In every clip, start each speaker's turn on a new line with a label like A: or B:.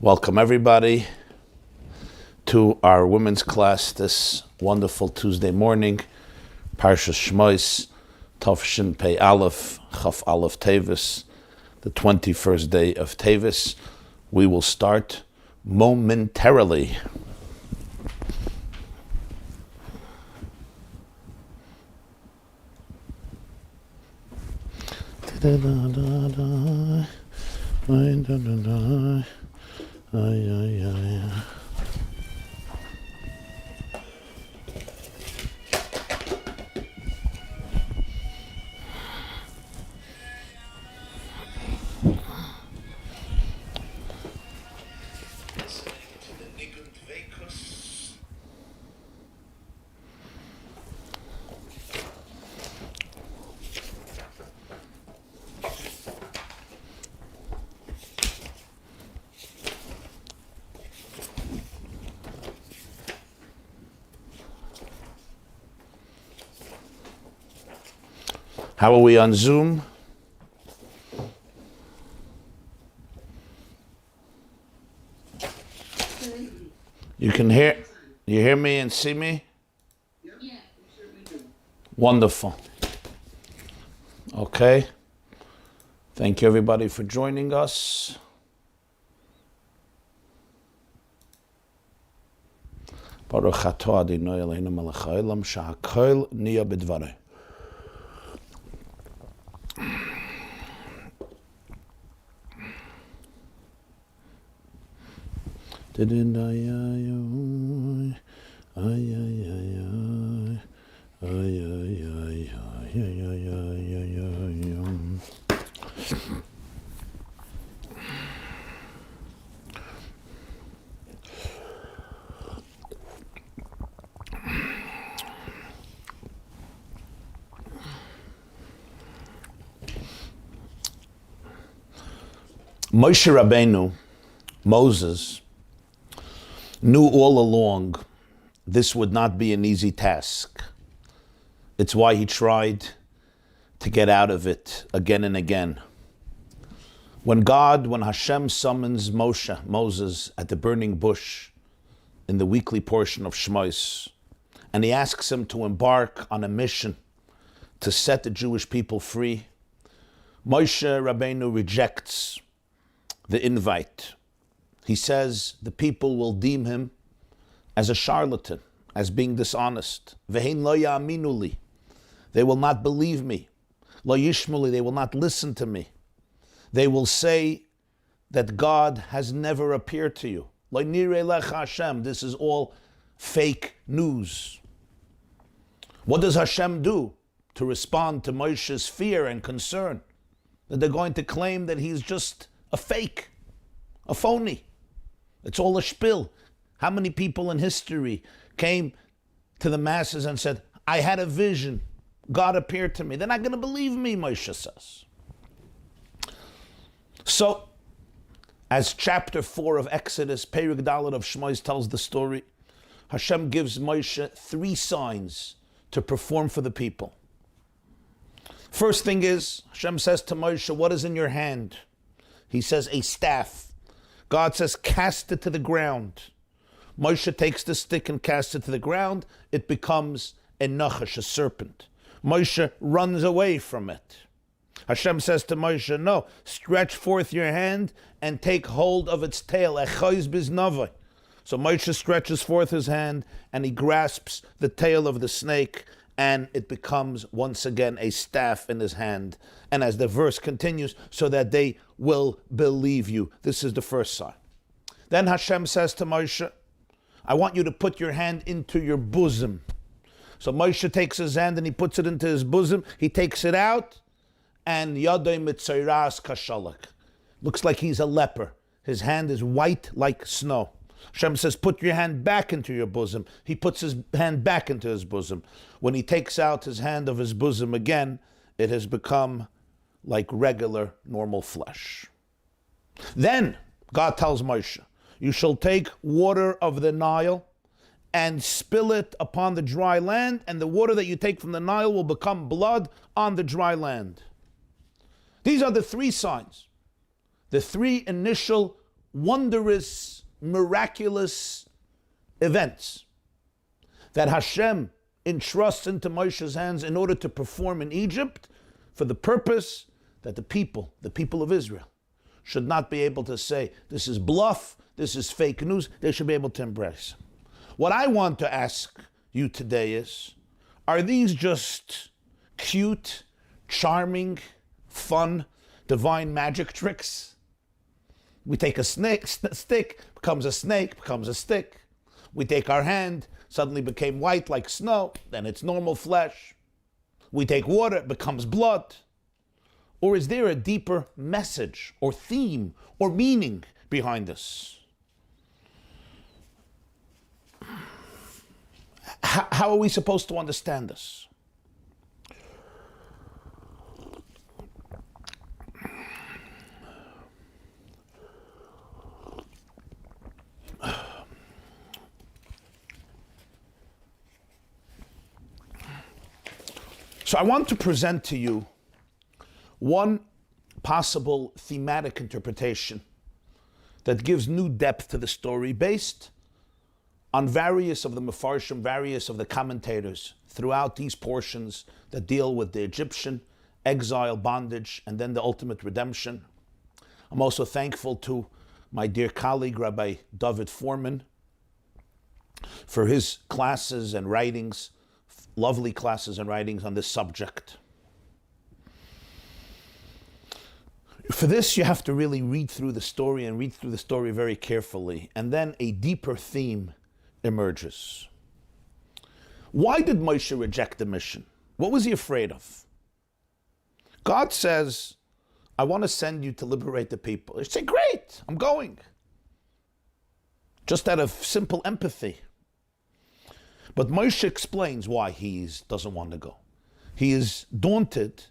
A: Welcome everybody to our women's class this wonderful Tuesday morning. Parsha Shemos, Tafshin Pei Aleph, Chaf Aleph Tevis, the 21st day of Tevis. We will start momentarily. How are we on Zoom? You hear me and see me? Yeah, we certainly do. Wonderful. Okay. Thank you everybody for joining us. Baruch atah Adonai Eloheinu melech haolam shehakol niya b'dvarei. Moshe Rabbeinu, Moses, knew all along this would not be an easy task. It's why he tried to get out of it again and again. When Hashem summons Moses at the burning bush in the weekly portion of Shemos, and he asks him to embark on a mission to set the Jewish people free, Moshe Rabbeinu rejects the invite. He says the people will deem him as a charlatan, as being dishonest. Ve'hein lo ya'aminu li. They will not believe me. Lo yishmu li. They will not listen to me. They will say that God has never appeared to you. Lo nirei lecha Hashem. This is all fake news. What does Hashem do to respond to Moshe's fear and concern? That they're going to claim that he's just a fake, a phony. It's all a spiel. How many people in history came to the masses and said, I had a vision, God appeared to me? They're not going to believe me, Moshe says. So, as chapter 4 of Exodus, Perek Dalet of Shemos tells the story, Hashem gives Moshe 3 signs to perform for the people. First thing is, Hashem says to Moshe, what is in your hand? He says, a staff. God says, cast it to the ground. Moshe takes the stick and casts it to the ground. It becomes a nachash, a serpent. Moshe runs away from it. Hashem says to Moshe, no, stretch forth your hand and take hold of its tail. Echois biznavai. So Moshe stretches forth his hand and he grasps the tail of the snake, and it becomes once again a staff in his hand. And as the verse continues, so that they will believe you. This is the first sign. Then Hashem says to Moshe, I want you to put your hand into your bosom. So Moshe takes his hand and he puts it into his bosom. He takes it out, and Yadai mitzayras kashalak. Looks like he's a leper. His hand is white like snow. Hashem says, put your hand back into your bosom. He puts his hand back into his bosom. When he takes out his hand of his bosom again, it has become like regular, normal flesh. Then God tells Moshe, you shall take water of the Nile and spill it upon the dry land, and the water that you take from the Nile will become blood on the dry land. These are the three signs, the three initial wondrous, miraculous events that Hashem entrusts into Moshe's hands in order to perform in Egypt for the purpose that the people of Israel, should not be able to say, this is bluff, this is fake news. They should be able to embrace. What I want to ask you today is, are these just cute, charming, fun, divine magic tricks? We take a stick, becomes a snake, becomes a stick. We take our hand, suddenly became white like snow, then it's normal flesh. We take water, it becomes blood. Or is there a deeper message or theme or meaning behind this? How are we supposed to understand this? So I want to present to you one possible thematic interpretation that gives new depth to the story based on various of the Mefarshim, various of the commentators throughout these portions that deal with the Egyptian exile, bondage, and then the ultimate redemption. I'm also thankful to my dear colleague, Rabbi David Foreman, for his classes and writings, lovely classes and writings on this subject. For this, you have to really read through the story and read through the story very carefully, and then a deeper theme emerges. Why did Moshe reject the mission? What was he afraid of? God says, I want to send you to liberate the people. They say, great, I'm going. Just out of simple empathy. But Moshe explains why he doesn't want to go. He is daunted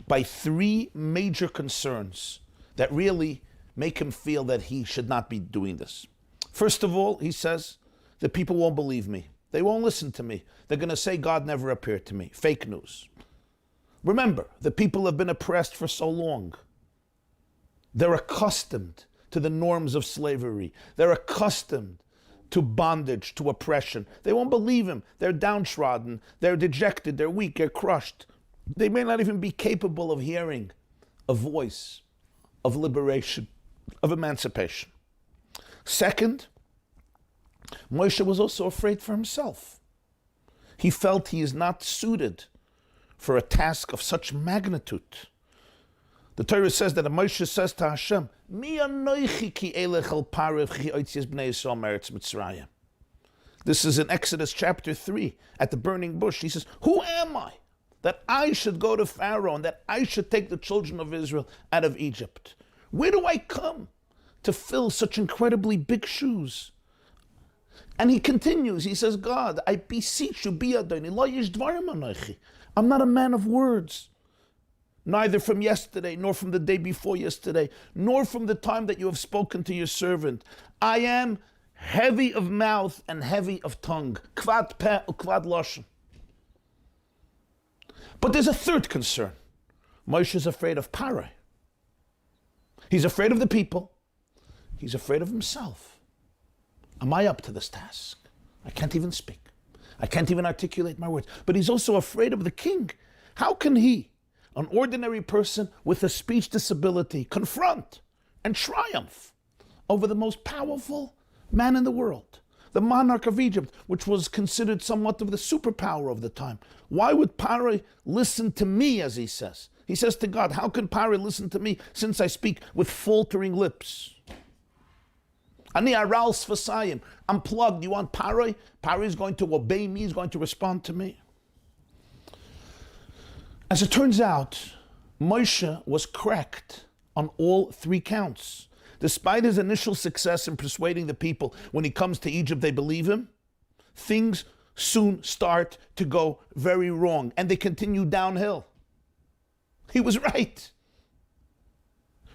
A: by three major concerns that really make him feel that he should not be doing this. First of all, he says, the people won't believe me. They won't listen to me. They're going to say God never appeared to me. Fake news. Remember, the people have been oppressed for so long. They're accustomed to the norms of slavery. They're accustomed to bondage, to oppression. They won't believe him. They're downtrodden. They're dejected. They're weak. They're crushed. They may not even be capable of hearing a voice of liberation, of emancipation. Second, Moshe was also afraid for himself. He felt he is not suited for a task of such magnitude. The Torah says that Moshe says to Hashem, Mi anoichi ki elech al parev chi oitzias bnei Yisrael meretz Mitzrayim. This is in Exodus chapter 3, at the burning bush. He says, who am I that I should go to Pharaoh and that I should take the children of Israel out of Egypt? Where do I come to fill such incredibly big shoes? And he continues, he says, God, I beseech you, be Adonai, lo yesh dvarim anoichi. I'm not a man of words, neither from yesterday, nor from the day before yesterday, nor from the time that you have spoken to your servant. I am heavy of mouth and heavy of tongue. Kvad peh ukvad lashon. But there's a third concern. Moshe is afraid of Paro. He's afraid of the people. He's afraid of himself. Am I up to this task? I can't even speak. I can't even articulate my words. But he's also afraid of the king. How can he, an ordinary person with a speech disability, confront and triumph over the most powerful man in the world, the monarch of Egypt, which was considered somewhat of the superpower of the time? Why would Paro listen to me, as he says? He says to God, how can Paro listen to me since I speak with faltering lips? Ani aral sfasayim. I'm plugged. You want Paro? Paro is going to obey me. He's going to respond to me. As it turns out, Moshe was correct on all three counts. Despite his initial success in persuading the people, when he comes to Egypt, they believe him. Things soon start to go very wrong, and they continue downhill. He was right.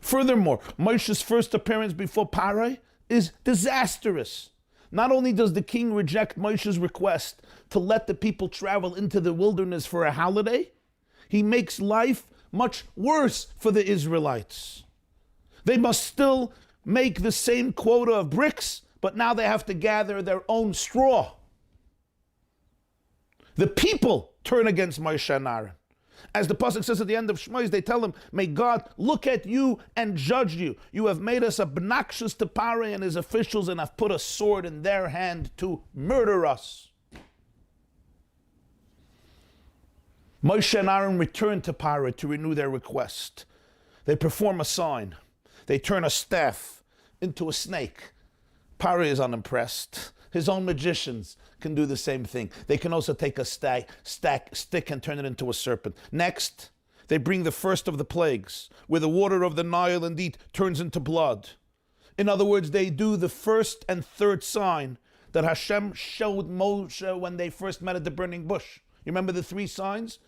A: Furthermore, Moshe's first appearance before Paro is disastrous. Not only does the king reject Moshe's request to let the people travel into the wilderness for a holiday, he makes life much worse for the Israelites. They must still make the same quota of bricks, but now they have to gather their own straw. The people turn against Moshe and Aaron. As the pasuk says at the end of Shemos, they tell him, may God look at you and judge you. You have made us obnoxious to Paro and his officials and have put a sword in their hand to murder us. Moshe and Aaron return to Paro to renew their request. They perform a sign. They turn a staff into a snake. Paro is unimpressed. His own magicians can do the same thing. They can also take a stick and turn it into a serpent. Next, they bring the first of the plagues, where the water of the Nile indeed turns into blood. In other words, they do the first and third sign that Hashem showed Moshe when they first met at the burning bush. You remember the three signs?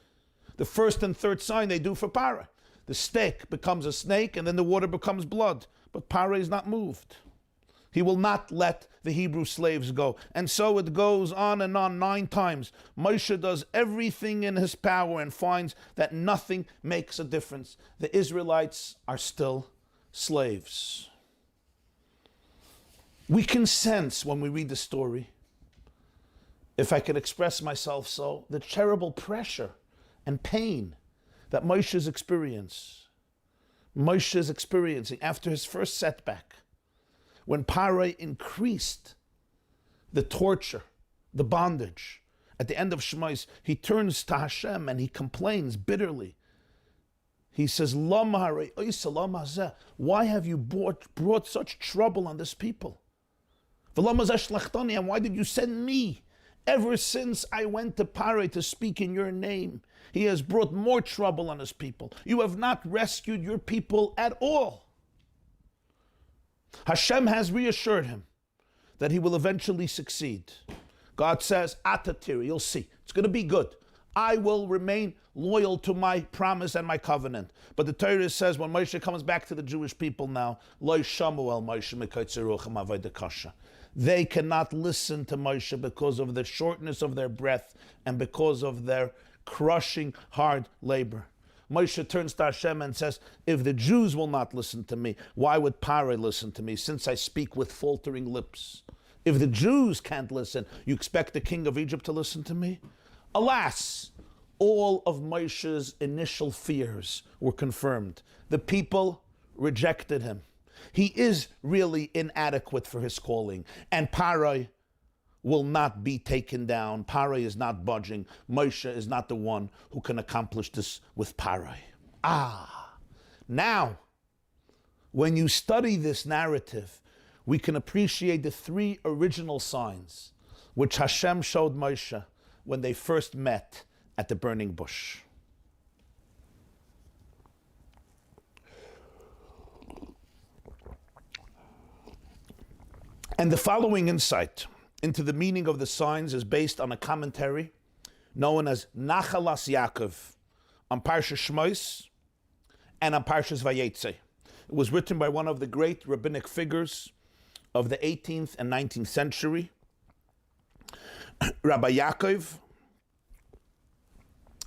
A: The first and third sign they do for Paro. The stick becomes a snake and then the water becomes blood. But Paro is not moved. He will not let the Hebrew slaves go. And so it goes on and on 9 times. Moshe does everything in his power and finds that nothing makes a difference. The Israelites are still slaves. We can sense when we read the story, if I could express myself so, the terrible pressure and pain that Moshe is experiencing after his first setback. When Paro increased the torture, the bondage, at the end of Shemos, he turns to Hashem and he complains bitterly. He says, why have you brought such trouble on this people? And why did you send me? Ever since I went to Paro to speak in your name, he has brought more trouble on his people. You have not rescued your people at all. Hashem has reassured him that he will eventually succeed. God says, Atatiri, you'll see. It's going to be good. I will remain loyal to my promise and my covenant. But the Torah says when Moshe comes back to the Jewish people now, they cannot listen to Moshe because of the shortness of their breath and because of their crushing hard labor. Moshe turns to Hashem and says, if the Jews will not listen to me, why would Paro listen to me since I speak with faltering lips? If the Jews can't listen, you expect the king of Egypt to listen to me? Alas, all of Moshe's initial fears were confirmed. The people rejected him. He is really inadequate for his calling. And Paro will not be taken down. Paro is not budging. Moshe is not the one who can accomplish this with Paro. Now, when you study this narrative, we can appreciate the 3 original signs which Hashem showed Moshe when they first met at the burning bush. And the following insight into the meaning of the signs is based on a commentary known as Nachalas Yaakov on Parsha Shemos and on Parshas Vayetze. It was written by one of the great rabbinic figures of the 18th and 19th century, Rabbi Yaakov,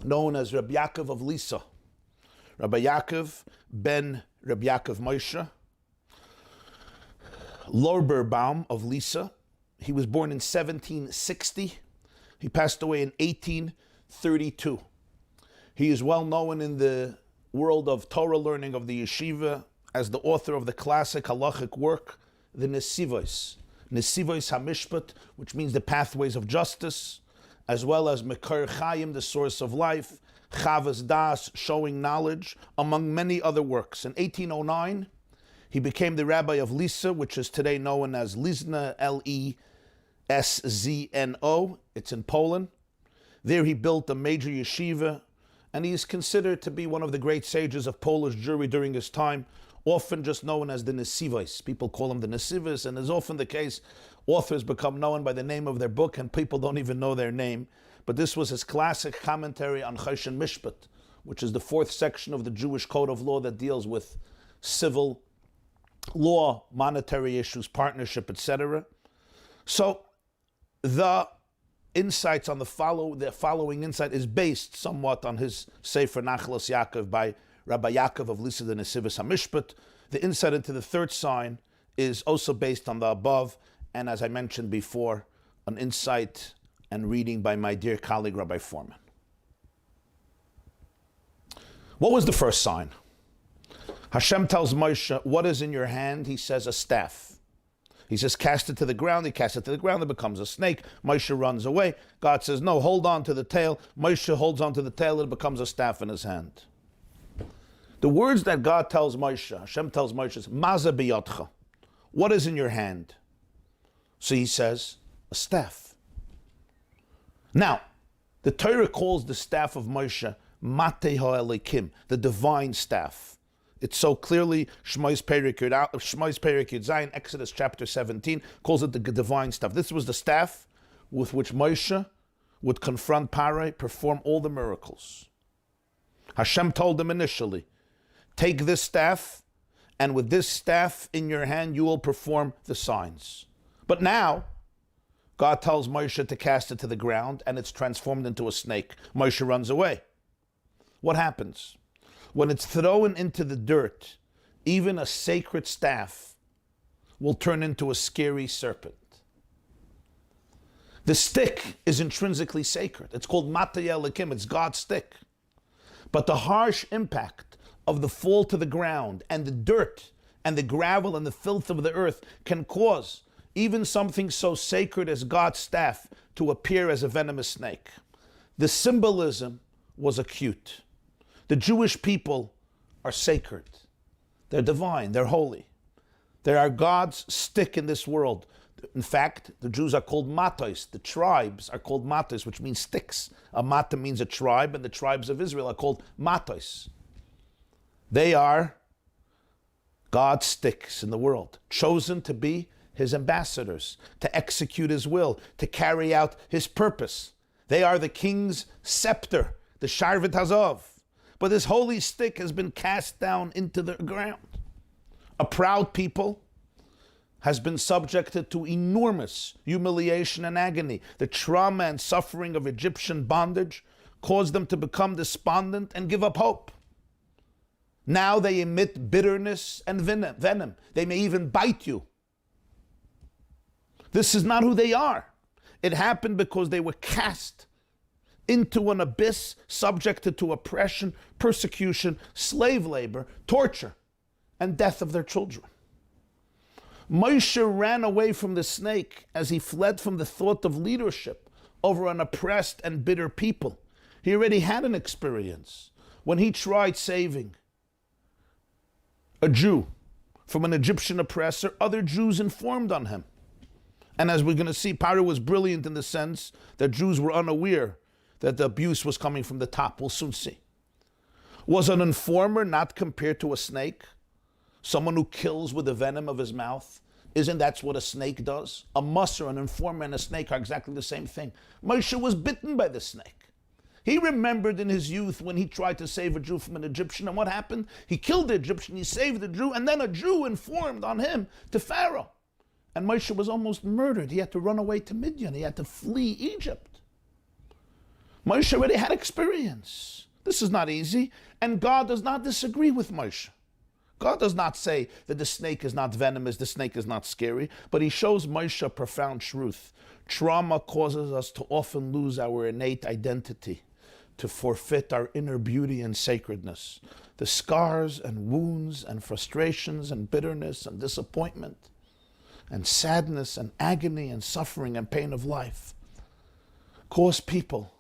A: known as Rabbi Yaakov of Lisa. Rabbi Yaakov ben Rabbi Yaakov Moshe, Lorberbaum of Lisa. He was born in 1760. He passed away in 1832. He is well known in the world of Torah learning of the yeshiva as the author of the classic halachic work, the Nesivos HaMishpat, which means the pathways of justice, as well as Mekar Chaim, the source of life, Chavas Das, showing knowledge, among many other works. In 1809, he became the rabbi of Lisa, which is today known as Lizno, L-E-S-Z-N-O. It's in Poland. There he built a major yeshiva, and he is considered to be one of the great sages of Polish Jewry during his time, often just known as the Nesivos. People call him the Nesivos, and as often the case, authors become known by the name of their book, and people don't even know their name. But this was his classic commentary on Choshen Mishpat, which is the 4th section of the Jewish Code of Law that deals with civil law, monetary issues, partnership, etc. So the insights on the following insight is based somewhat on his Sefer Nachalas Yaakov by Rabbi Yaakov of Lisa the Nesivos HaMishpat. The insight into the 3rd sign is also based on the above, and as I mentioned before, an insight and reading by my dear colleague, Rabbi Foreman. What was the first sign? Hashem tells Moshe, what is in your hand? He says, a staff. He says, cast it to the ground. He casts it to the ground. It becomes a snake. Moshe runs away. God says, no, hold on to the tail. Moshe holds on to the tail. It becomes a staff in his hand. The words that God tells Moshe, Hashem tells Moshe, is, Maza biyotcha. What is in your hand? So he says, a staff. Now, the Torah calls the staff of Moshe, Matei ha'elikim, the divine staff. It's so clearly, Shemos Perek Yud Zayin, Exodus chapter 17, calls it the divine staff. This was the staff with which Moshe would confront Parai, perform all the miracles. Hashem told him initially, take this staff, and with this staff in your hand, you will perform the signs. But now, God tells Moshe to cast it to the ground, and it's transformed into a snake. Moshe runs away. What happens? When it's thrown into the dirt, even a sacred staff will turn into a scary serpent. The stick is intrinsically sacred. It's called Matei Elikim, it's God's stick. But the harsh impact of the fall to the ground and the dirt and the gravel and the filth of the earth can cause even something so sacred as God's staff to appear as a venomous snake. The symbolism was acute. The Jewish people are sacred. They're divine. They're holy. They are God's stick in this world. In fact, the Jews are called matos. The tribes are called matos, which means sticks. A mata means a tribe, and the tribes of Israel are called matos. They are God's sticks in the world, chosen to be his ambassadors, to execute his will, to carry out his purpose. They are the king's scepter, the Sharvit Hazov. But this holy stick has been cast down into the ground. A proud people has been subjected to enormous humiliation and agony. The trauma and suffering of Egyptian bondage caused them to become despondent and give up hope. Now they emit bitterness and venom. They may even bite you. This is not who they are. It happened because they were cast into an abyss, subjected to oppression, persecution, slave labor, torture, and death of their children. Moshe ran away from the snake as he fled from the thought of leadership over an oppressed and bitter people. He already had an experience when he tried saving a Jew from an Egyptian oppressor. Other Jews informed on him. And as we're going to see, Paro was brilliant in the sense that Jews were unaware that the abuse was coming from the top. We'll soon see. Was an informer not compared to a snake? Someone who kills with the venom of his mouth? Isn't that what a snake does? A musser, an informer, and a snake are exactly the same thing. Moshe was bitten by the snake. He remembered in his youth when he tried to save a Jew from an Egyptian, and what happened? He killed the Egyptian, he saved the Jew, and then a Jew informed on him to Pharaoh. And Moshe was almost murdered. He had to run away to Midian. He had to flee Egypt. Moshe already had experience. This is not easy. And God does not disagree with Moshe. God does not say that the snake is not venomous, the snake is not scary, but he shows Moshe a profound truth. Trauma causes us to often lose our innate identity, to forfeit our inner beauty and sacredness. The scars and wounds and frustrations and bitterness and disappointment and sadness and agony and suffering and pain of life cause people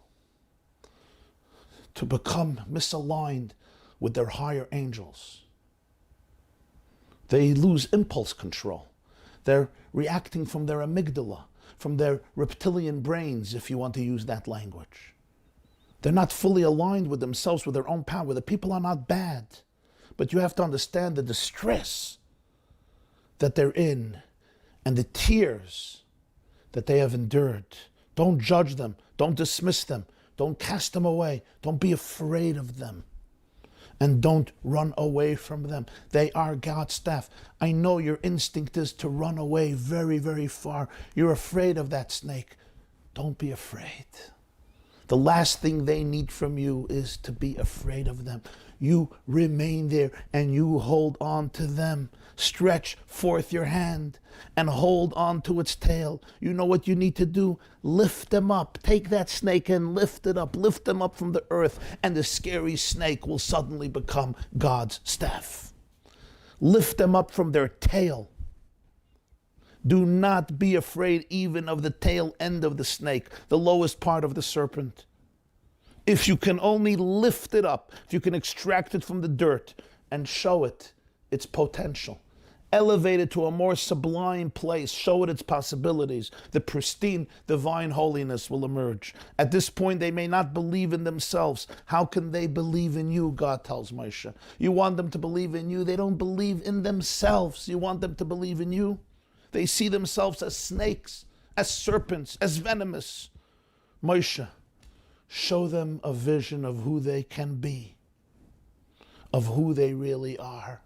A: to become misaligned with their higher angels. They lose impulse control. They're reacting from their amygdala, from their reptilian brains, if you want to use that language. They're not fully aligned with themselves, with their own power. The people are not bad, but you have to understand the distress that they're in and the tears that they have endured. Don't judge them. Don't dismiss them. Don't cast them away. Don't be afraid of them. And don't run away from them. They are God's staff. I know your instinct is to run away very, very far. You're afraid of that snake. Don't be afraid. The last thing they need from you is to be afraid of them. You remain there and you hold on to them. Stretch forth your hand and hold on to its tail. You know what you need to do? Lift them up. Take that snake and lift it up. Lift them up from the earth, and the scary snake will suddenly become God's staff. Lift them up from their tail. Do not be afraid even of the tail end of the snake, the lowest part of the serpent. If you can only lift it up, if you can extract it from the dirt and show it its potential, elevate it to a more sublime place, show it its possibilities, the pristine divine holiness will emerge. At this point, they may not believe in themselves. How can they believe in you, God tells Moshe. You want them to believe in you. They don't believe in themselves. You want them to believe in you. They see themselves as snakes, as serpents, as venomous. Moshe, show them a vision of who they can be, of who they really are,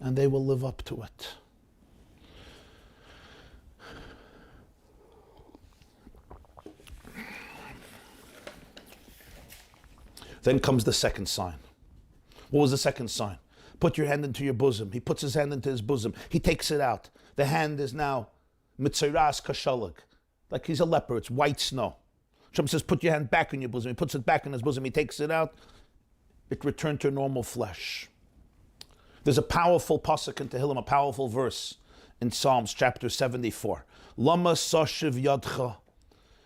A: and they will live up to it. Then comes the second sign. What was the second sign? Put your hand into your bosom. He puts his hand into his bosom. He takes it out. The hand is now mitziras kashalag, like he's a leper. It's white snow. Hashem says, put your hand back in your bosom. He puts it back in his bosom. He takes it out. It returned to normal flesh. There's a powerful pasuk in Tehillim, a powerful verse in Psalms chapter 74. Lama sashiv yadcha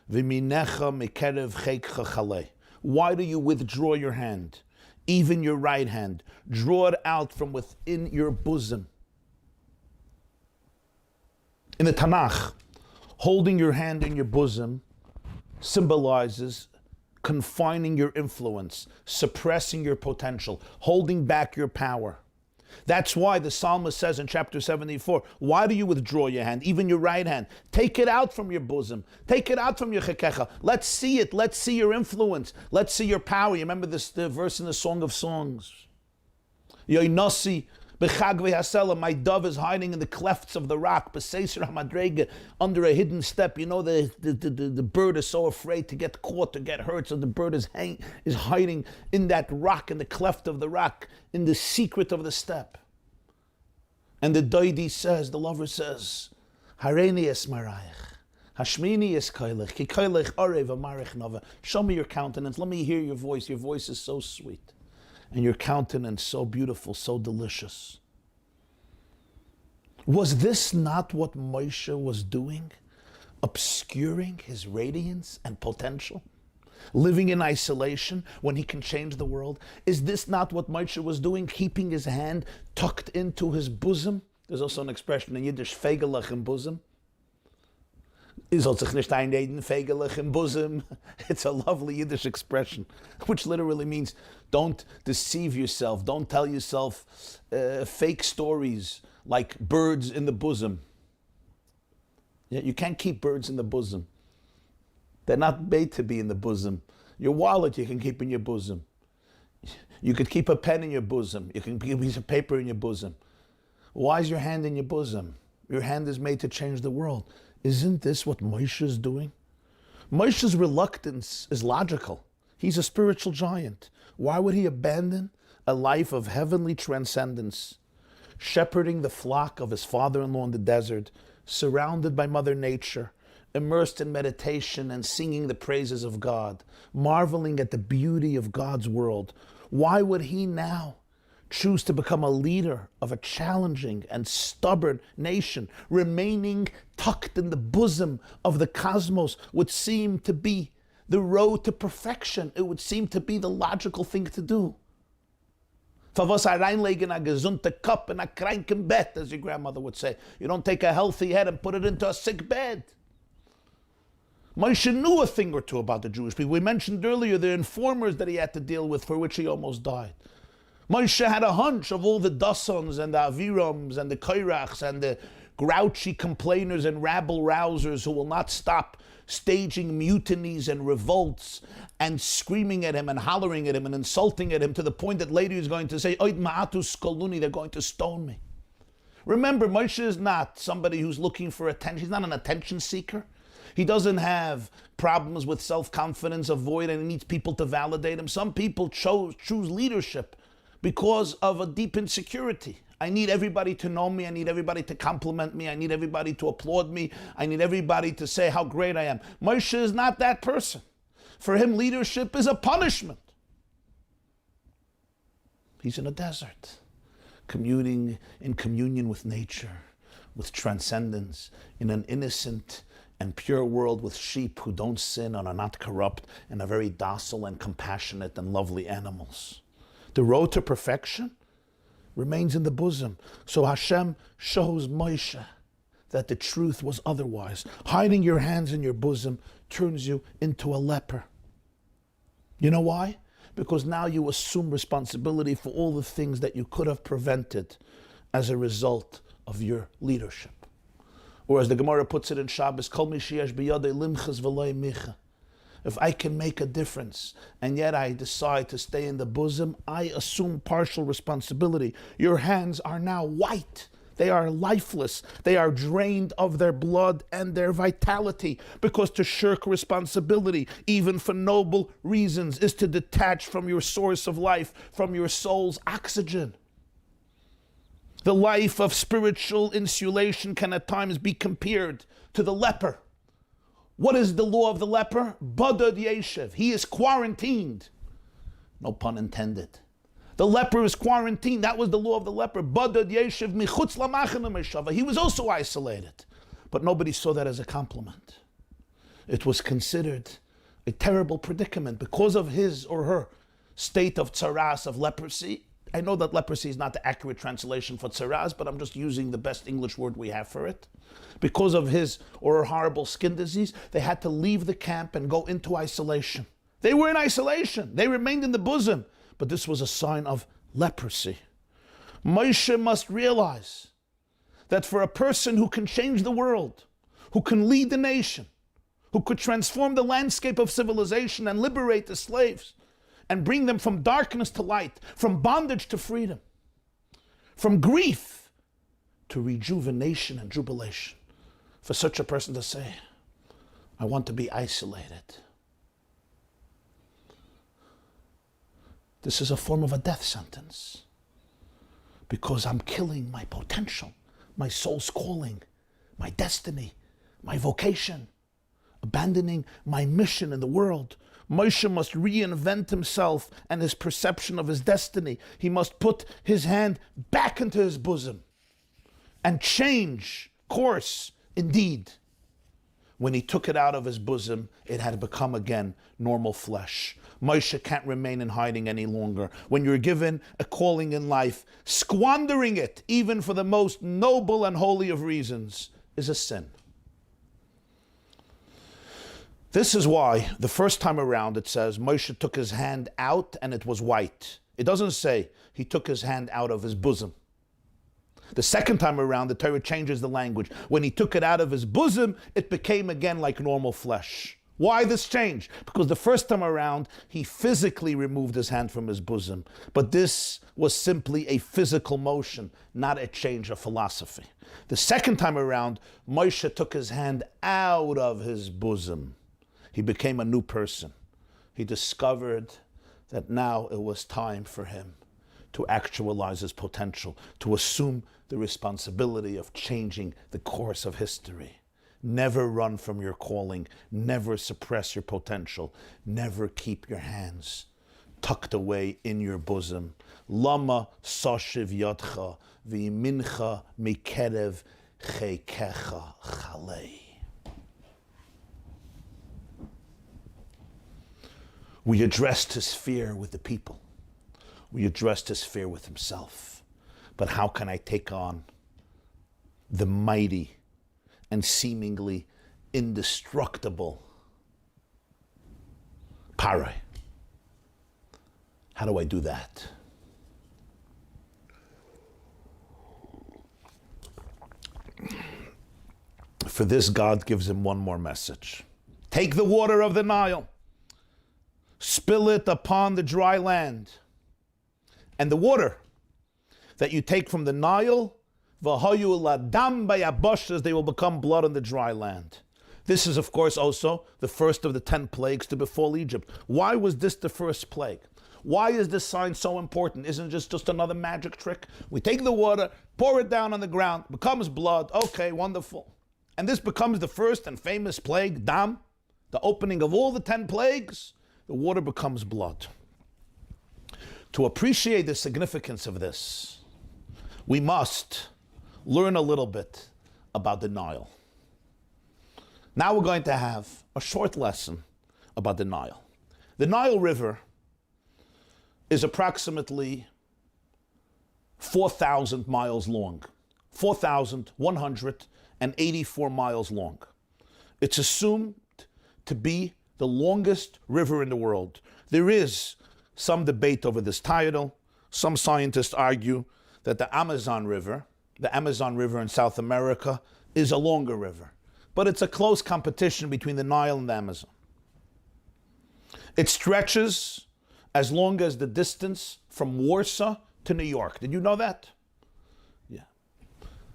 A: v'minecha mikerev cheikcha chalei. Why do you withdraw your hand, even your right hand? Draw it out from within your bosom. In the Tanakh, holding your hand in your bosom symbolizes confining your influence, suppressing your potential, holding back your power. That's why the psalmist says in chapter 74, why do you withdraw your hand, even your right hand? Take it out from your bosom. Take it out from your chekecha. Let's see it. Let's see your influence. Let's see your power. You remember the verse in the Song of Songs? Yoinasi b'chagvei hasela, my dove is hiding in the clefts of the rock, b'seiser hamadrega, under a hidden step. You know, the bird is so afraid to get caught, to get hurt, so the bird is hiding in that rock, in the cleft of the rock, in the secret of the step. And the doidi says, the lover says, Hareini es marayich, hashmini es kailech, ki kailech arev amarich nova. Show me your countenance, let me hear your voice. Your voice is so sweet. And your countenance so beautiful, so delicious. Was this not what Moshe was doing? Obscuring his radiance and potential? Living in isolation when he can change the world? Is this not what Moshe was doing? Keeping his hand tucked into his bosom? There's also an expression in Yiddish, fegelach im bosom. It's a lovely Yiddish expression, which literally means don't deceive yourself. Don't tell yourself fake stories like birds in the bosom. Yeah, you can't keep birds in the bosom. They're not made to be in the bosom. Your wallet you can keep in your bosom. You could keep a pen in your bosom. You can keep a piece of paper in your bosom. Why is your hand in your bosom? Your hand is made to change the world. Isn't this what Moshe is doing? Moshe's reluctance is logical. He's a spiritual giant. Why would he abandon a life of heavenly transcendence, shepherding the flock of his father-in-law in the desert, surrounded by Mother Nature, immersed in meditation and singing the praises of God, marveling at the beauty of God's world? Why would he now choose to become a leader of a challenging and stubborn nation? Remaining tucked in the bosom of the cosmos would seem to be the road to perfection. It would seem to be the logical thing to do. Reinlegen a gesunde Kopf in a kranken Bett, as your grandmother would say. You don't take a healthy head and put it into a sick bed. Moshe knew a thing or two about the Jewish people. We mentioned earlier the informers that he had to deal with, for which he almost died. Moshe had a hunch of all the Dassons and the Avirams and the Kairachs and the grouchy complainers and rabble-rousers who will not stop staging mutinies and revolts and screaming at him and hollering at him and insulting at him, to the point that later he's going to say, Oid ma'atu skoluni, they're going to stone me. Remember, Moshe is not somebody who's looking for attention. He's not an attention seeker. He doesn't have problems with self-confidence, avoid, and he needs people to validate him. Some people choose leadership because of a deep insecurity. I need everybody to know me. I need everybody to compliment me. I need everybody to applaud me. I need everybody to say how great I am. Moshe is not that person. For him, leadership is a punishment. He's in a desert, communing in communion with nature, with transcendence, in an innocent and pure world with sheep who don't sin and are not corrupt and are very docile and compassionate and lovely animals. The road to perfection remains in the bosom. So Hashem shows Moshe that the truth was otherwise. Hiding your hands in your bosom turns you into a leper. You know why? Because now you assume responsibility for all the things that you could have prevented as a result of your leadership. Or as the Gemara puts it in Shabbos, Kol mi sheyesh biyadei limchas v'lo micha. If I can make a difference and yet I decide to stay in the bosom, I assume partial responsibility. Your hands are now white. They are lifeless. They are drained of their blood and their vitality, because to shirk responsibility, even for noble reasons, is to detach from your source of life, from your soul's oxygen. The life of spiritual insulation can at times be compared to the leper. What is the law of the leper? Badad yeshev. He is quarantined. No pun intended. The leper is quarantined. That was the law of the leper. Badad yeshev michutz lamachana meshava. He was also isolated. But nobody saw that as a compliment. It was considered a terrible predicament because of his or her state of tsaras, of leprosy. I know that leprosy is not the accurate translation for tsaras, but I'm just using the best English word we have for it. Because of his or her horrible skin disease, they had to leave the camp and go into isolation. They were in isolation. They remained in the bosom. But this was a sign of leprosy. Moshe must realize that for a person who can change the world, who can lead the nation, who could transform the landscape of civilization and liberate the slaves and bring them from darkness to light, from bondage to freedom, from grief to rejuvenation and jubilation, for such a person to say, I want to be isolated. This is a form of a death sentence, because I'm killing my potential, my soul's calling, my destiny, my vocation, abandoning my mission in the world. Moshe must reinvent himself and his perception of his destiny. He must put his hand back into his bosom and change course. Indeed, when he took it out of his bosom, it had become again normal flesh. Moshe can't remain in hiding any longer. When you're given a calling in life, squandering it, even for the most noble and holy of reasons, is a sin. This is why the first time around it says Moshe took his hand out and it was white. It doesn't say he took his hand out of his bosom. The second time around, the Torah changes the language. When he took it out of his bosom, it became again like normal flesh. Why this change? Because the first time around, he physically removed his hand from his bosom. But this was simply a physical motion, not a change of philosophy. The second time around, Moshe took his hand out of his bosom. He became a new person. He discovered that now it was time for him to actualize his potential, to assume the responsibility of changing the course of history. Never run from your calling. Never suppress your potential. Never keep your hands tucked away in your bosom. Lama sashiv yadcha v'yimincha mikerev cheikecha chalei. We addressed his fear with the people. We addressed his fear with himself. But how can I take on the mighty and seemingly indestructible Parai? How do I do that? For this, God gives him one more message. Take the water of the Nile, spill it upon the dry land, and the water that you take from the Nile, v'hayu ladam bayabashas, they will become blood on the dry land. This is, of course, also the first of the 10 plagues to befall Egypt. Why was this the first plague? Why is this sign so important? Isn't it just another magic trick? We take the water, pour it down on the ground, becomes blood. Okay, wonderful. And this becomes the first and famous plague, Dam, the opening of all the 10 plagues. The water becomes blood. To appreciate the significance of this, we must learn a little bit about the Nile. Now we're going to have a short lesson about the Nile. The Nile River is approximately 4,000 miles long, 4,184 miles long. It's assumed to be the longest river in the world. There is some debate over this title. Some scientists argue that the Amazon River in South America, is a longer river. But it's a close competition between the Nile and the Amazon. It stretches as long as the distance from Warsaw to New York. Did you know that? Yeah.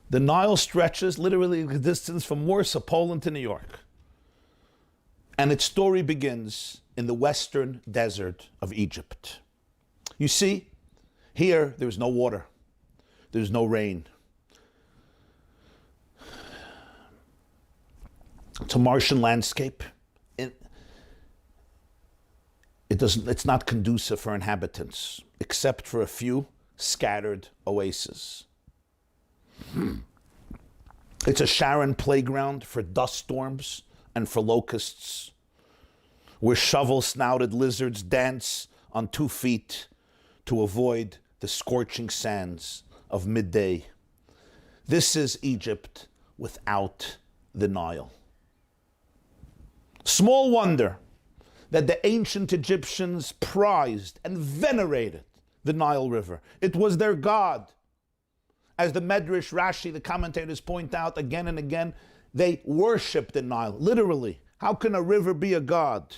A: The Nile stretches literally the distance from Warsaw, Poland to New York. And its story begins in the western desert of Egypt. You see, here there's no water. There's no rain. It's a Martian landscape. It's not conducive for inhabitants, except for a few scattered oases. It's a Sharon playground for dust storms and for locusts, where shovel-snouted lizards dance on 2 feet to avoid the scorching sands of midday. This is Egypt without the Nile. Small wonder that the ancient Egyptians prized and venerated the Nile River. It was their god. As the Medrash, Rashi, the commentators point out again and again, they worshipped the Nile, literally. How can a river be a god?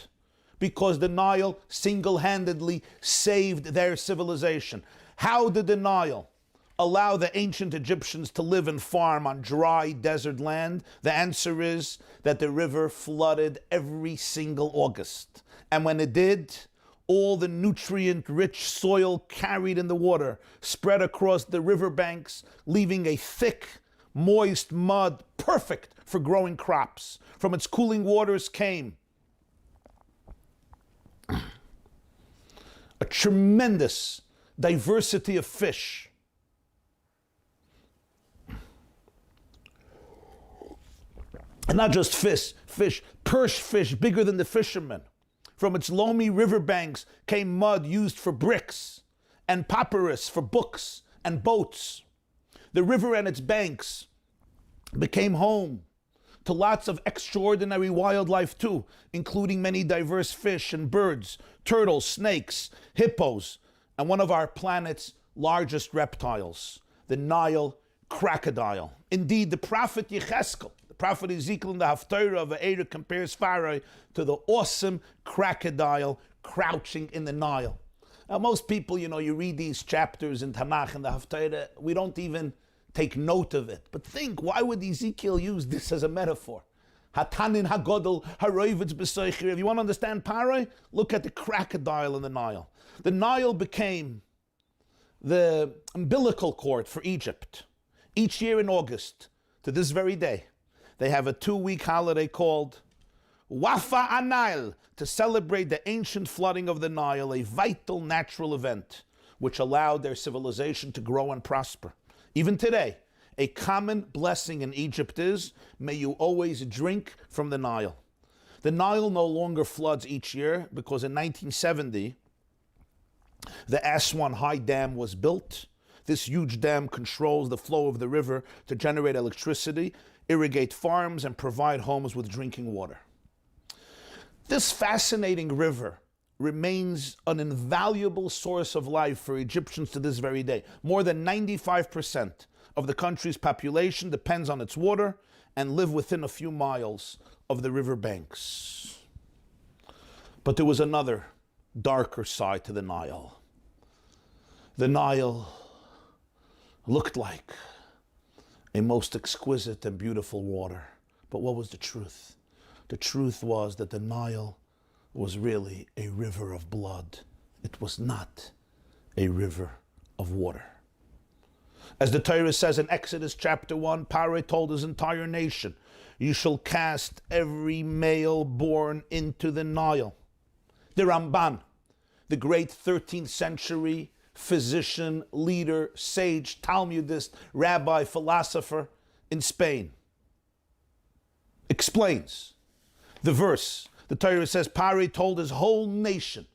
A: Because the Nile single-handedly saved their civilization. How did the Nile allow the ancient Egyptians to live and farm on dry desert land? The answer is that the river flooded every single August. And when it did, all the nutrient-rich soil carried in the water spread across the riverbanks, leaving a thick, moist mud perfect for growing crops. From its cooling waters came a tremendous diversity of fish. And not just fish, perch fish bigger than the fishermen. From its loamy riverbanks came mud used for bricks and papyrus for books and boats. The river and its banks became home to lots of extraordinary wildlife too, including many diverse fish and birds, turtles, snakes, hippos, and one of our planet's largest reptiles, the Nile crocodile. Indeed, the prophet Yecheskel, the prophet Ezekiel in the Haftarah of Aurora compares Pharaoh to the awesome crocodile crouching in the Nile. Now, most people, you read these chapters in Tanakh and the Haftarah, we don't even take note of it. But think, why would Ezekiel use this as a metaphor? Hatanin hagodol haroivitz b'soichir. If you want to understand Parai, look at the crocodile in the Nile. The Nile became the umbilical cord for Egypt. Each year in August, to this very day, they have a 2-week holiday called Wafa Anile to celebrate the ancient flooding of the Nile, a vital natural event which allowed their civilization to grow and prosper. Even today, a common blessing in Egypt is, may you always drink from the Nile. The Nile no longer floods each year because in 1970, the Aswan High Dam was built. This huge dam controls the flow of the river to generate electricity, irrigate farms, and provide homes with drinking water. This fascinating river remains an invaluable source of life for Egyptians to this very day. More than 95% of the country's population depends on its water and live within a few miles of the river banks. But there was another darker side to the Nile. The Nile looked like a most exquisite and beautiful water. But what was the truth? The truth was that the Nile was really a river of blood It was not a river of water. As the Torah says in Exodus chapter 1, Paro told his entire nation, you shall cast every male born into the Nile. The Ramban, the great 13th century physician, leader, sage, Talmudist, rabbi, philosopher in Spain, explains the verse. The Torah says, Paro told his whole nation,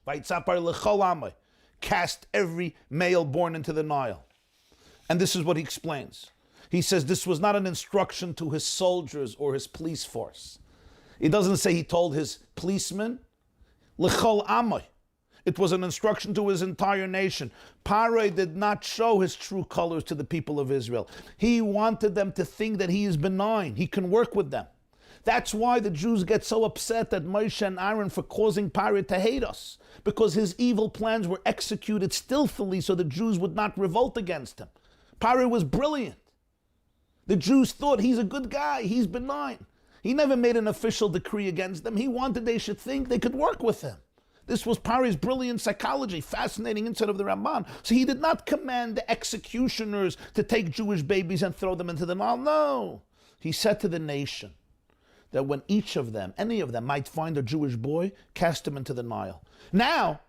A: cast every male born into the Nile. And this is what he explains. He says this was not an instruction to his soldiers or his police force. He doesn't say he told his policemen. L'chol amay. It was an instruction to his entire nation. Paro did not show his true colors to the people of Israel. He wanted them to think that he is benign. He can work with them. That's why the Jews get so upset at Moshe and Aaron for causing Paro to hate us, because his evil plans were executed stealthily so the Jews would not revolt against him. Paro was brilliant. The Jews thought he's a good guy, he's benign. He never made an official decree against them. He wanted they should think they could work with him. This was Paro's brilliant psychology, fascinating insight of the Ramban. So he did not command the executioners to take Jewish babies and throw them into the Nile. No. He said to the nation that when each of them, any of them, might find a Jewish boy, cast him into the Nile. Now,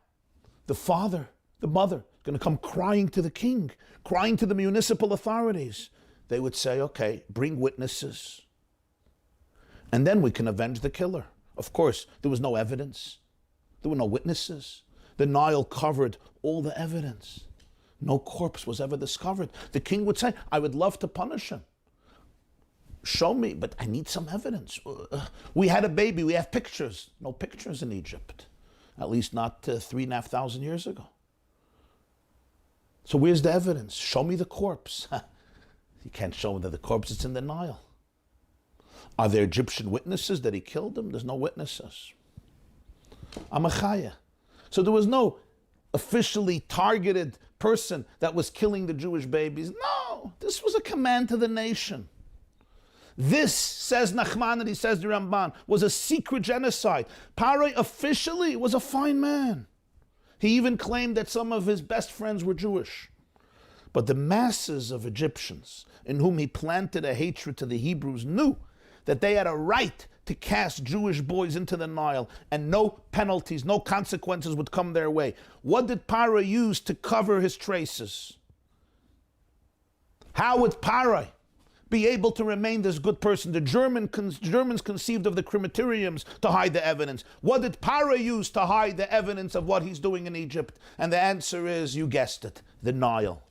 A: the father, the mother, going to come crying to the king, crying to the municipal authorities. They would say, okay, bring witnesses, and then we can avenge the killer. Of course, there was no evidence. There were no witnesses. The Nile covered all the evidence. No corpse was ever discovered. The king would say, I would love to punish him. Show me, but I need some evidence. We had a baby, we have pictures. No pictures in Egypt. At least not 3,500 years ago. So where's the evidence? Show me the corpse. You can't show me that the corpse is in the Nile. Are there Egyptian witnesses that he killed him? There's no witnesses. Amachaya. So there was no officially targeted person that was killing the Jewish babies. No, this was a command to the nation. This, says Nachmanides, says the Ramban, was a secret genocide. Paro officially was a fine man. He even claimed that some of his best friends were Jewish. But the masses of Egyptians in whom he planted a hatred to the Hebrews knew that they had a right to cast Jewish boys into the Nile and no penalties, no consequences would come their way. What did Paro use to cover his traces? How would Paro be able to remain this good person? The Germans conceived of the crematoriums to hide the evidence. What did Paro use to hide the evidence of what he's doing in Egypt? And the answer is, you guessed it, the Nile.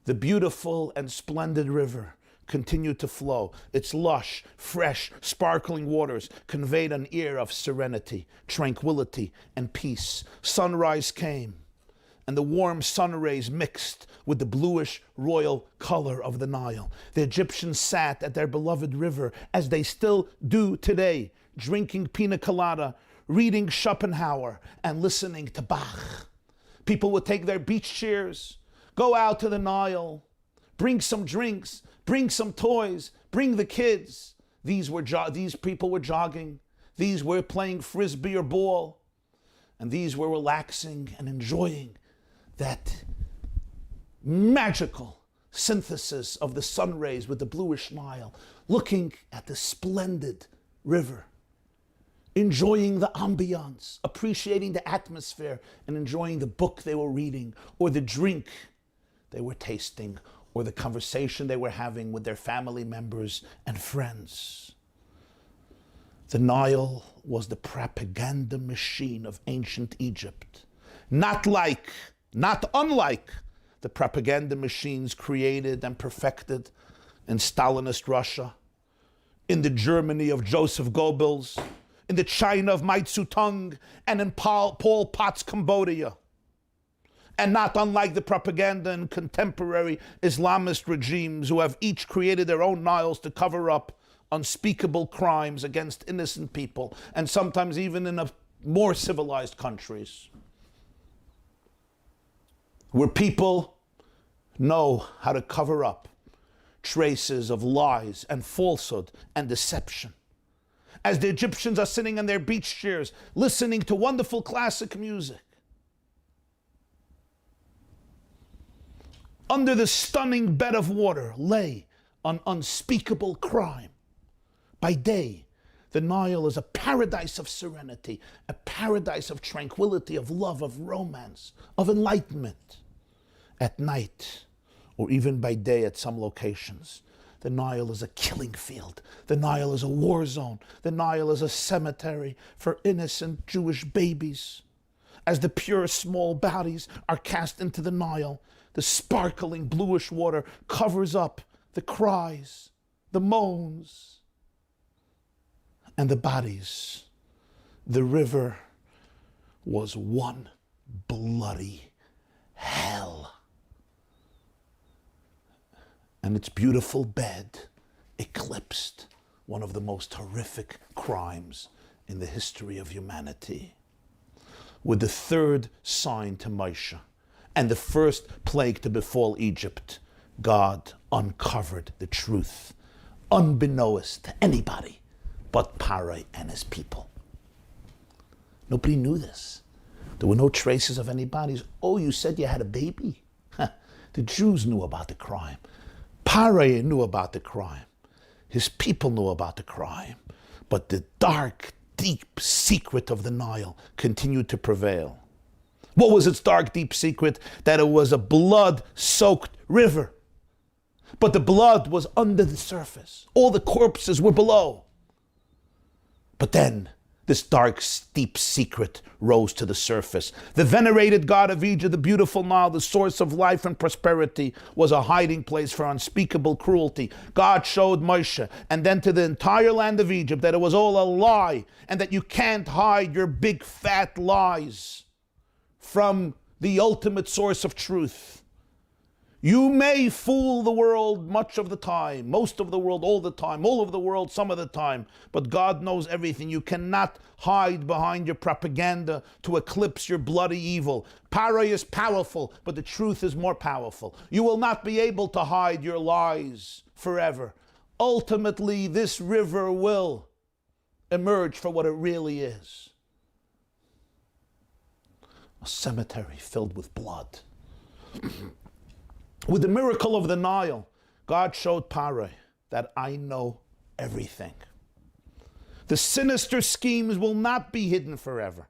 A: The beautiful and splendid river continued to flow. Its lush, fresh, sparkling waters conveyed an air of serenity, tranquility, and peace. Sunrise came, and the warm sun rays mixed with the bluish royal color of the Nile. The Egyptians sat at their beloved river, as they still do today, drinking pina colada, reading Schopenhauer, and listening to Bach. People would take their beach chairs, go out to the Nile, bring some drinks, bring some toys, bring the kids. These people were jogging. These were playing frisbee or ball. And these were relaxing and enjoying that magical synthesis of the sun rays with the bluish Nile, looking at the splendid river, enjoying the ambiance, appreciating the atmosphere, and enjoying the book they were reading, or the drink they were tasting, or the conversation they were having with their family members and friends. The Nile was the propaganda machine of ancient Egypt, not unlike the propaganda machines created and perfected in Stalinist Russia, in the Germany of Joseph Goebbels, in the China of Mao Zedong, and in Pol Pot's Cambodia. And not unlike the propaganda in contemporary Islamist regimes who have each created their own Niles to cover up unspeakable crimes against innocent people, and sometimes even in more civilized countries, where people know how to cover up traces of lies and falsehood and deception. As the Egyptians are sitting in their beach chairs, listening to wonderful classic music, under the stunning bed of water lay an unspeakable crime. By day, the Nile is a paradise of serenity, a paradise of tranquility, of love, of romance, of enlightenment. At night, or even by day at some locations, the Nile is a killing field. The Nile is a war zone. The Nile is a cemetery for innocent Jewish babies. As the pure small bodies are cast into the Nile, the sparkling bluish water covers up the cries, the moans, and the bodies. The river was one bloody hell. And its beautiful bed eclipsed one of the most horrific crimes in the history of humanity. With the third sign to Moshe and the first plague to befall Egypt, God uncovered the truth, unbeknownst to anybody but Paro and his people. Nobody knew this. There were no traces of any bodies. Oh, you said you had a baby? The Jews knew about the crime. Paro knew about the crime. His people knew about the crime. But the dark, deep secret of the Nile continued to prevail. What was its dark, deep secret? That it was a blood-soaked river. But the blood was under the surface. All the corpses were below. But then, this dark, deep secret rose to the surface. The venerated God of Egypt, the beautiful Nile, the source of life and prosperity, was a hiding place for unspeakable cruelty. God showed Moshe and then to the entire land of Egypt that it was all a lie and that you can't hide your big fat lies from the ultimate source of truth. You may fool the world much of the time, most of the world all the time, all of the world some of the time, but God knows everything. You cannot hide behind your propaganda to eclipse your bloody evil. Paro is powerful, but the truth is more powerful. You will not be able to hide your lies forever. Ultimately, this river will emerge for what it really is. A cemetery filled with blood. With the miracle of the Nile, God showed Paro that I know everything. The sinister schemes will not be hidden forever.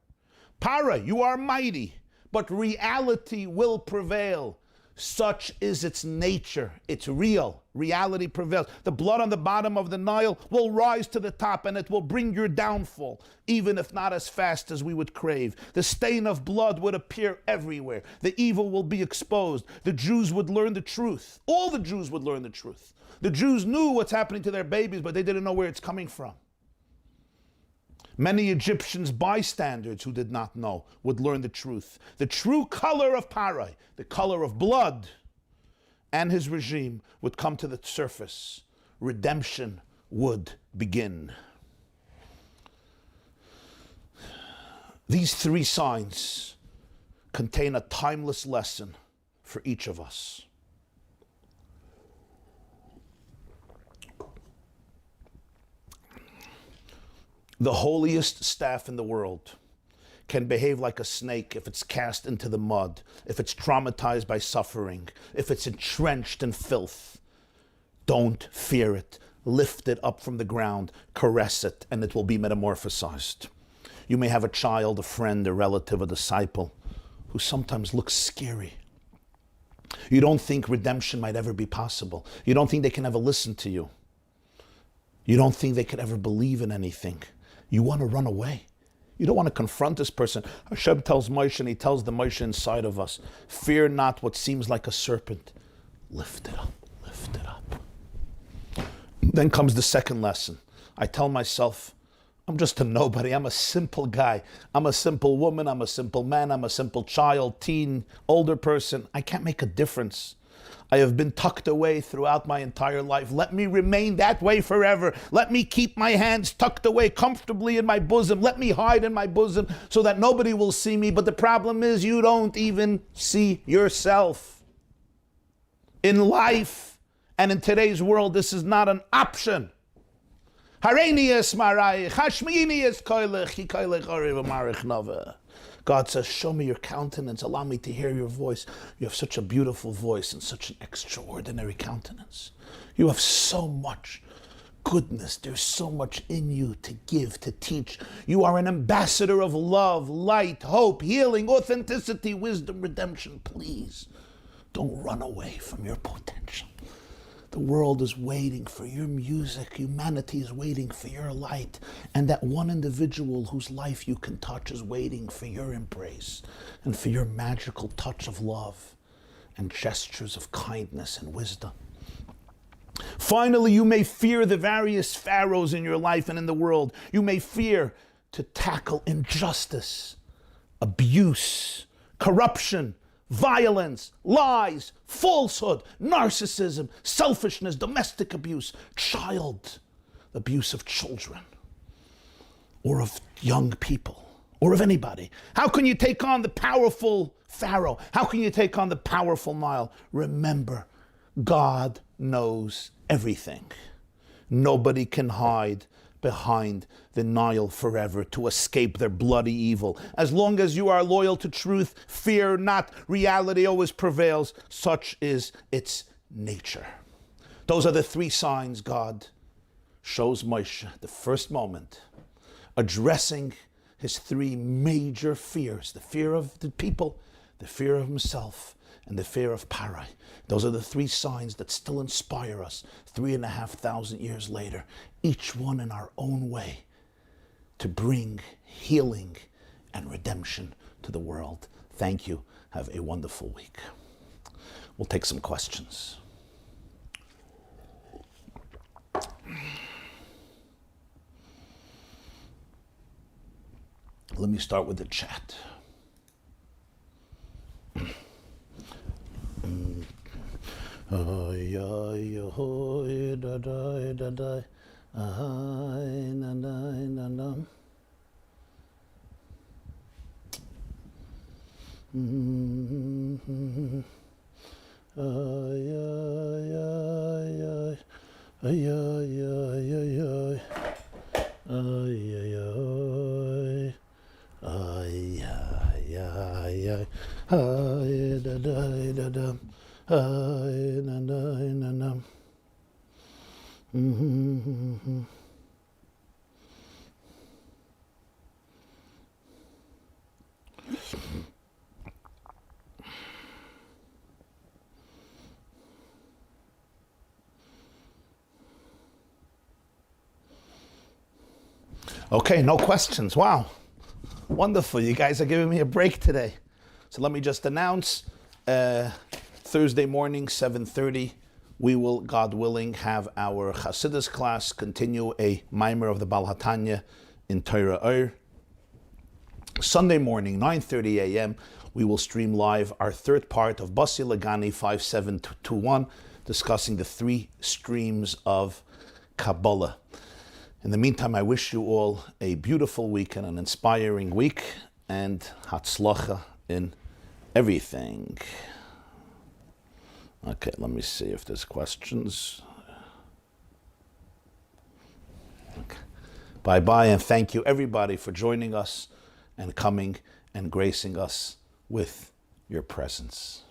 A: Paro, you are mighty, but reality will prevail. Such is its nature. It's real. Reality prevails. The blood on the bottom of the Nile will rise to the top and it will bring your downfall, even if not as fast as we would crave. The stain of blood would appear everywhere. The evil will be exposed. The Jews would learn the truth. All the Jews would learn the truth. The Jews knew what's happening to their babies, but they didn't know where it's coming from. Many Egyptians, bystanders who did not know, would learn the truth. The true color of Paro, the color of blood, and his regime would come to the surface. Redemption would begin. These three signs contain a timeless lesson for each of us. The holiest staff in the world can behave like a snake if it's cast into the mud, if it's traumatized by suffering, if it's entrenched in filth. Don't fear it. Lift it up from the ground, caress it, and it will be metamorphosized. You may have a child, a friend, a relative, a disciple who sometimes looks scary. You don't think redemption might ever be possible. You don't think they can ever listen to you. You don't think they could ever believe in anything. You want to run away. You don't want to confront this person. Hashem tells Moshe, and he tells the Moshe inside of us, fear not what seems like a serpent. Lift it up, lift it up. Then comes the second lesson. I tell myself, I'm just a nobody. I'm a simple guy. I'm a simple woman. I'm a simple man. I'm a simple child, teen, older person. I can't make a difference. I have been tucked away throughout my entire life. Let me remain that way forever. Let me keep my hands tucked away comfortably in my bosom. Let me hide in my bosom so that nobody will see me. But the problem is you don't even see yourself. In life and in today's world, this is not an option. God says, show me your countenance, allow me to hear your voice. You have such a beautiful voice and such an extraordinary countenance. You have so much goodness. There's so much in you to give, to teach. You are an ambassador of love, light, hope, healing, authenticity, wisdom, redemption. Please don't run away from your potential. The world is waiting for your music. Humanity is waiting for your light. And that one individual whose life you can touch is waiting for your embrace and for your magical touch of love and gestures of kindness and wisdom. Finally, you may fear the various pharaohs in your life and in the world. You may fear to tackle injustice, abuse, corruption, violence, lies, falsehood, narcissism, selfishness, domestic abuse, child abuse of children, or of young people, or of anybody. How can you take on the powerful Pharaoh? How can you take on the powerful Nile? Remember, God knows everything. Nobody can hide behind the Nile forever to escape their bloody evil. As long as you are loyal to truth, fear not. Reality always prevails. Such is its nature. Those are the three signs God shows Moshe the first moment, addressing his three major fears: the fear of the people, the fear of himself, and the fear of Parai. Those are the three signs that still inspire us 3,500 years later, each one in our own way, to bring healing and redemption to the world. Thank you. Have a wonderful week. We'll take some questions. Let me start with the chat. Ay, ay, ay, da, da, da, da. Ay, na, na, na, na. Ay, ay, ay, ay. Ay, ay, ay, ay, ay. Ay, ay, ay. Ay, ay, ay, ay. Ay, da, da, da, da. Ay, na, na, na, na. Okay, no questions. Wow. Wonderful. You guys are giving me a break today. So let me just announce, Thursday morning, 7:30, we will, God willing, have our Chassidus class, continue a mimer of the Baal HaTanya in Torah Or. Sunday morning, 9:30 a.m., we will stream live our third part of Basi Lagani 5721, discussing the three streams of Kabbalah. In the meantime, I wish you all a beautiful week and an inspiring week, and Hatzlacha in everything. Okay, let me see if there's questions. Okay. Bye-bye, and thank you everybody for joining us and coming and gracing us with your presence.